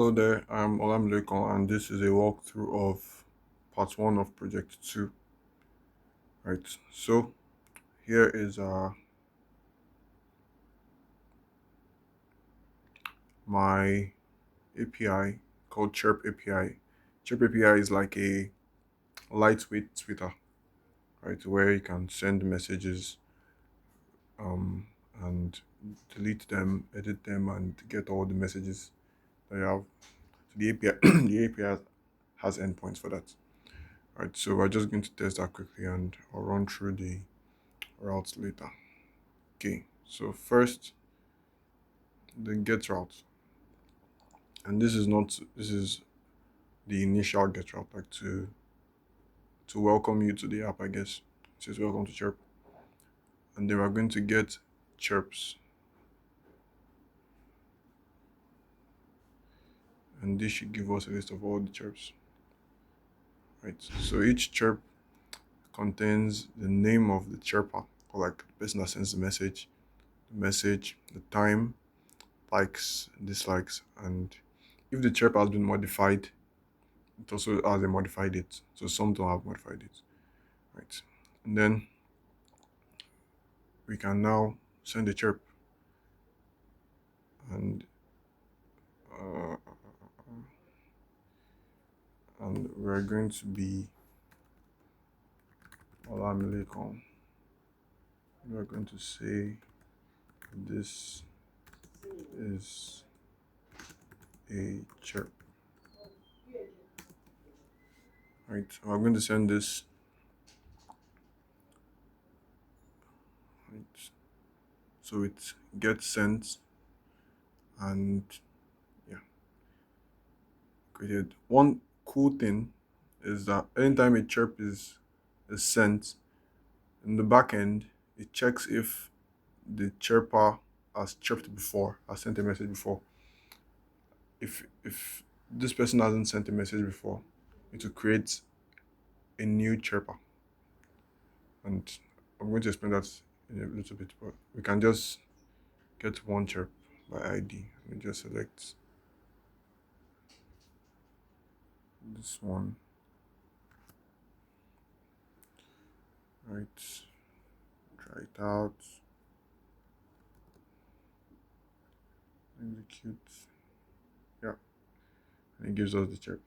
Hello there, I'm Olamilekon, and this is a walkthrough of part one of project two. Right, so here is my API called Chirp API. Chirp API is like a lightweight Twitter, right, where you can send messages, um, and delete them, edit them, and get all the messages that you have. So the API, the API has endpoints for that. Right, so we're just going to test that quickly, and I'll run through the routes later. Okay, so first the get route, and this is the initial get route, like to welcome you to the app, I guess. It says welcome to Chirp, and then we're going to get chirps, and this should give us a list of all the chirps. Right, so each chirp contains the name of the chirper, or like the person that sends the message, the time, likes, dislikes, and if the chirp has been modified, it also has a modified it. So some don't have modified it. Right. And then we can now send a chirp, and uh, we're going to be Olamilekon. We're going to say this is a chirp. Right. We're going to send this. Right. So it gets sent, and yeah, created. One cool thing is that anytime a chirp is sent in the back end, it checks if the chirper has chirped before, has sent a message before. If this person hasn't sent a message before, it will create a new chirper. And I'm going to explain that in a little bit, but we can just get one chirp by ID. We just select this one, right? Try it out, execute. Yeah, and it gives us the chirp,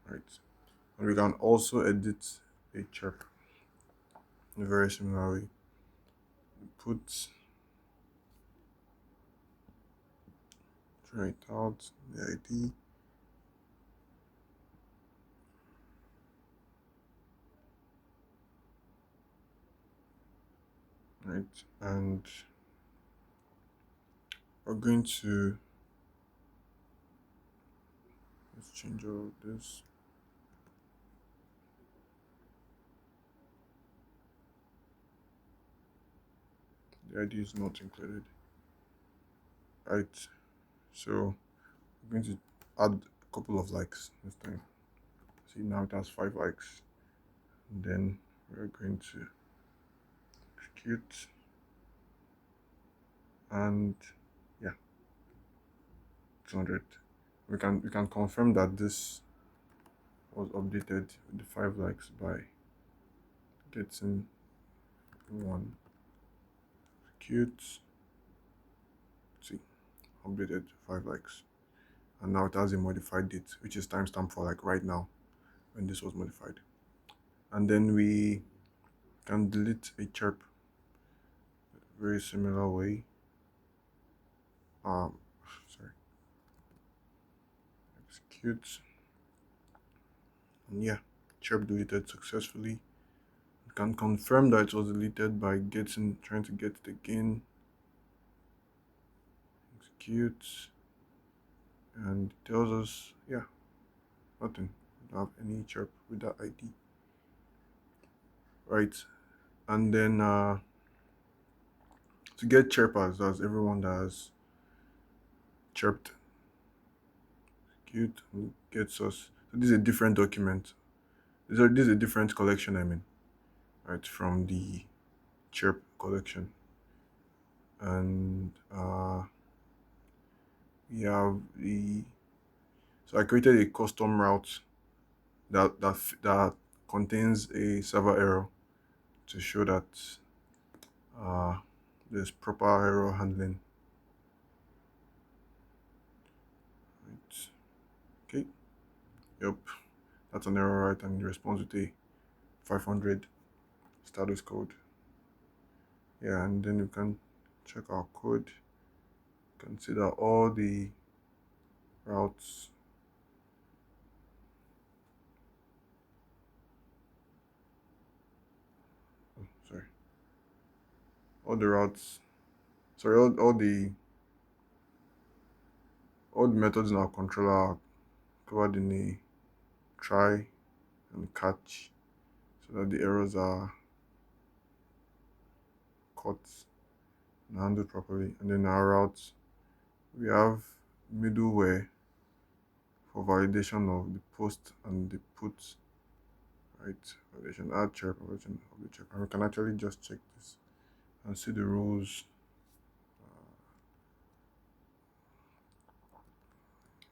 right? And we can also edit a chirp in a very similar way. Put, try it out, the ID, right? And we're going to, let's change all of this. The ID is not included, right? So we're going to add a couple of likes this time. See, now it has 5 likes. And then we're going to execute, and yeah, 200. We can confirm that this was updated with the 5 likes by getting one, execute, see, updated 5 likes. And now it has a modified date, which is timestamp for like right now when this was modified. And then we can delete a chirp, very similar way. Um, sorry, execute, and yeah, chirp deleted successfully. You can confirm that it was deleted by trying to get it again. Execute, and it tells us, yeah, nothing. We don't have any chirp with that ID, right? And then to get chirpers, that's everyone that has chirped. Execute and gets us. So this is a different document. This is a different collection. I mean, right, from the chirp collection, and we have the So I created a custom route that contains a server error to show that uh, there's proper error handling. Right. Okay. Yep. That's an error, right? And it responds with a 500 status code. Yeah, and then you can check our code. Consider all the routes. Oh, sorry. All the routes. Sorry, all the methods in our controller are covered in a try and catch so that the errors are caught and handled properly. And then our routes, we have middleware for validation of the post and the put, right? Validation add chirp, validation of the chirp. And we can actually just check this and see the rules.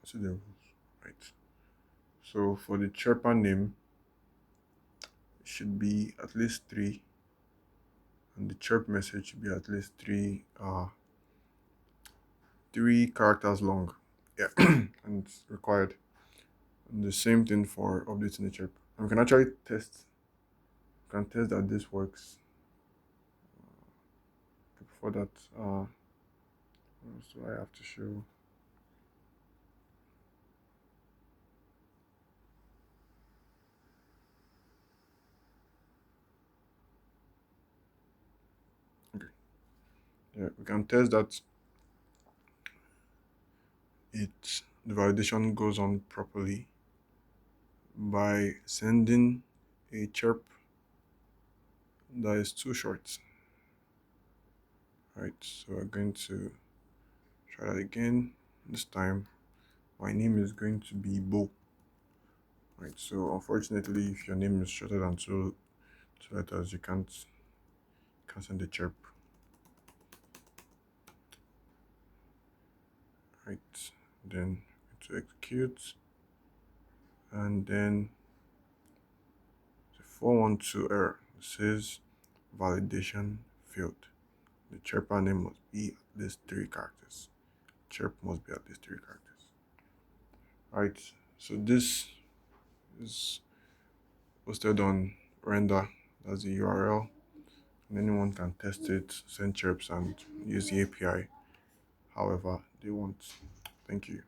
See the rules, right? So for the chirper name, it should be at least three, and the chirp message should be at least three characters long. Yeah, and it's required. And the same thing for updating the chirp. And we can actually test that this works. Before that, what else do I have to show? Okay, yeah, we can test that the validation goes on properly by sending a chirp that is too short. Right, so we're going to try that again. This time, my name is going to be Bo. Right, so unfortunately, if your name is shorter than two letters, you can't send a chirp. Right, then to execute, and then the 412 error says validation failed. The chirper name must be at least three characters. Chirp must be at least three characters. Right, so this is posted on render. That's the URL, and anyone can test it, send chirps, and use the API however they want. Thank you.